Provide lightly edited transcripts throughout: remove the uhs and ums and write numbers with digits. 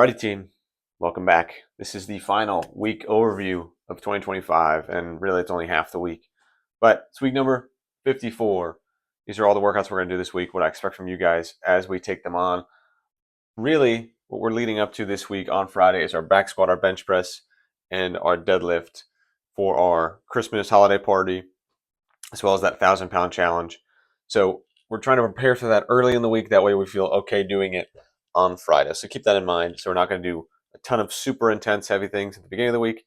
Alrighty, team, welcome back. This is the final week overview of 2025, and really it's only half the week. But it's week number 54. These are all the workouts we're going to do this week, what I expect from you guys as we take them on. Really, what we're leading up to this week on Friday is our back squat, our bench press, and our deadlift for our Christmas holiday party, as well as that 1,000-pound challenge. So we're trying to prepare for that early in the week. That way we feel okay doing it on Friday. So keep that in mind. So we're not going to do a ton of super intense heavy things at the beginning of the week.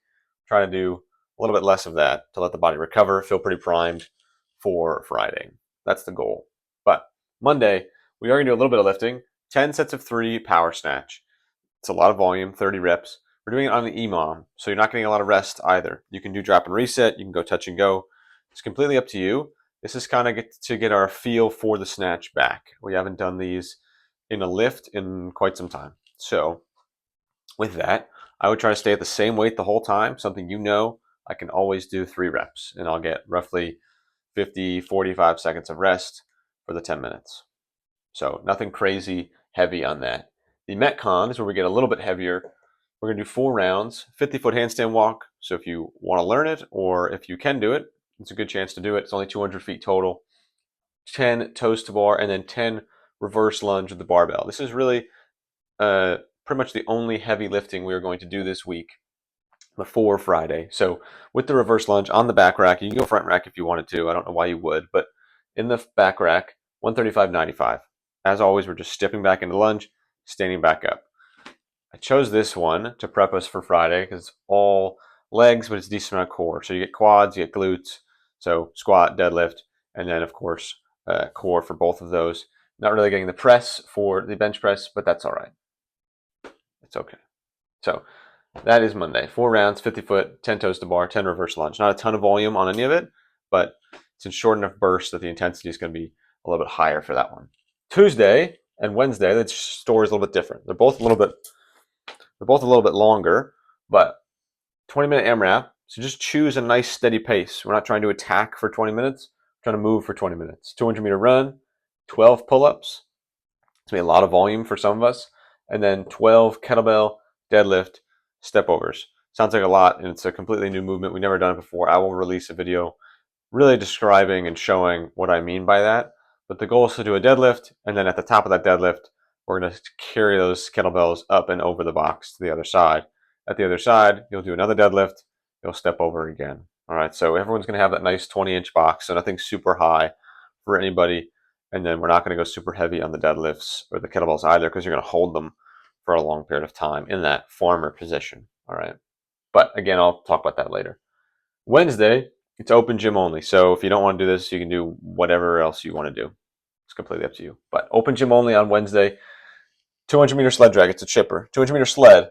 Try to do a little bit less of that to let the body recover, feel pretty primed for Friday. That's the goal. But Monday, we are going to do a little bit of lifting. 10 sets of 3 power snatch. It's a lot of volume, 30 reps. We're doing it on the EMOM, so you're not getting a lot of rest either. You can do drop and reset. You can go touch and go. It's completely up to you. This is kind of to get our feel for the snatch back. We haven't done these in a lift in quite some time. So with that, I would try to stay at the same weight the whole time, something I can always do 3 reps, and I'll get roughly 50, 45 seconds of rest for the 10 minutes. So nothing crazy heavy on that. The Metcon is where we get a little bit heavier. We're going to do 4 rounds, 50-foot handstand walk. So if you want to learn it or if you can do it, it's a good chance to do it. It's only 200 feet total. 10 toes to bar and then 10 reverse lunge with the barbell. This is really pretty much the only heavy lifting we are going to do this week before Friday. So with the reverse lunge on the back rack, you can go front rack if you wanted to. I don't know why you would, but in the back rack, 135.95. As always, we're just stepping back into lunge, standing back up. I chose this one to prep us for Friday because it's all legs, but it's a decent amount of core. So you get quads, you get glutes, so squat, deadlift, and then of course core for both of those. Not really getting the press for the bench press, but that's all right. It's okay. So that is Monday. 4 rounds, 50-foot, 10 toes to bar, 10 reverse lunge. Not a ton of volume on any of it, but it's in short enough bursts that the intensity is going to be a little bit higher for that one. Tuesday and Wednesday, the story is a little bit different. They're both a little bit longer, but 20-minute AMRAP. So just choose a nice steady pace. We're not trying to attack for 20 minutes. We're trying to move for 20 minutes. 200-meter run, 12 pull-ups. It's going to be a lot of volume for some of us. And then 12 kettlebell deadlift step overs. Sounds like a lot, and it's a completely new movement. We've never done it before. I will release a video really describing and showing what I mean by that. But the goal is to do a deadlift, and then at the top of that deadlift, we're going to carry those kettlebells up and over the box to the other side. At the other side, you'll do another deadlift. You'll step over again. All right, so everyone's going to have that nice 20-inch box, so nothing super high for anybody. And then we're not going to go super heavy on the deadlifts or the kettlebells either because you're going to hold them for a long period of time in that farmer position. All right. But again, I'll talk about that later. Wednesday, it's open gym only. So if you don't want to do this, you can do whatever else you want to do. It's completely up to you. But open gym only on Wednesday. 200-meter sled drag. It's a chipper. 200-meter sled.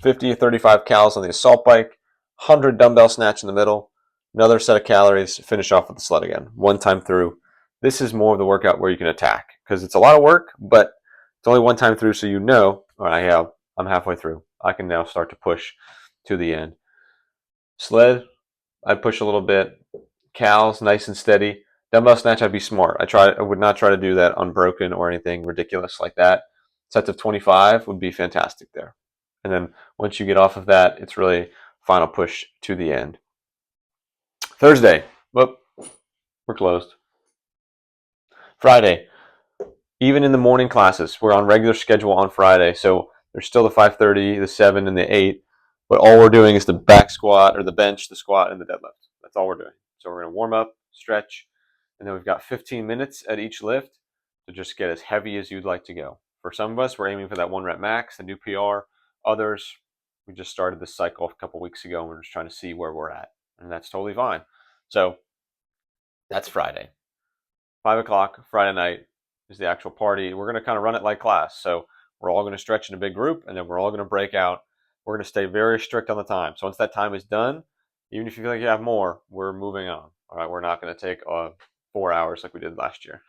50 to 35 calories on the assault bike. 100 dumbbell snatch in the middle. Another set of calories. Finish off with the sled again. One time through. This is more of the workout where you can attack because it's a lot of work, but it's only one time through, so all right, I'm halfway through. I can now start to push to the end. Sled, I'd push a little bit. Cals, nice and steady. Dumbbell snatch, I'd be smart. I would not try to do that unbroken or anything ridiculous like that. Sets of 25 would be fantastic there. And then once you get off of that, it's really final push to the end. Thursday, whoop, we're closed. Friday, even in the morning classes, we're on regular schedule on Friday. So there's still the 5:30, the 7, and the 8. But all we're doing is the back squat or the bench, the squat, and the deadlift. That's all we're doing. So we're going to warm up, stretch, and then we've got 15 minutes at each lift to just get as heavy as you'd like to go. For some of us, we're aiming for that 1 rep max, the new PR. Others, we just started this cycle a couple weeks ago, and we're just trying to see where we're at. And that's totally fine. So that's Friday. 5 o'clock, Friday night, is the actual party. We're going to kind of run it like class. So we're all going to stretch in a big group, and then we're all going to break out. We're going to stay very strict on the time. So once that time is done, even if you feel like you have more, we're moving on. All right, we're not going to take 4 hours like we did last year.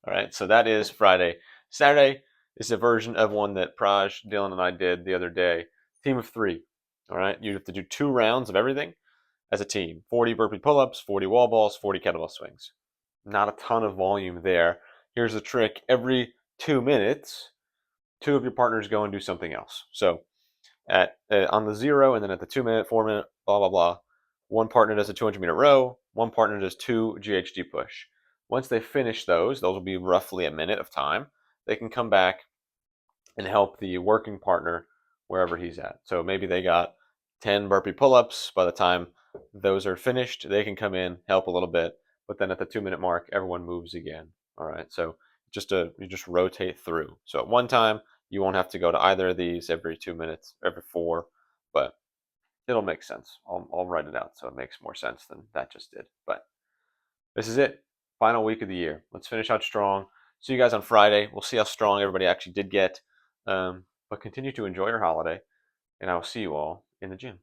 All right, so that is Friday. Saturday is a version of one that Praj, Dylan, and I did the other day. Team of 3. All right, you have to do 2 rounds of everything as a team. 40 burpee pull-ups, 40 wall balls, 40 kettlebell swings. Not a ton of volume there. Here's the trick. Every 2 minutes, two of your partners go and do something else. So at on the 0 and then at the 2 minute, 4 minute, blah blah blah, one partner does a 200-meter row, one partner does 2 GHD push. Once they finish those will be roughly a minute of time. They can come back and help the working partner wherever he's at. So maybe they got 10 burpee pull-ups. By the time those are finished, they can come in, help a little bit, but then at the 2 minute mark, everyone moves again. All right, so you just rotate through. So at one time, you won't have to go to either of these every 2 minutes, every 4, but it'll make sense. I'll write it out so it makes more sense than that just did. But this is it. Final week of the year. Let's finish out strong. See you guys on Friday. We'll see how strong everybody actually did get. But continue to enjoy your holiday, and I will see you all in the gym.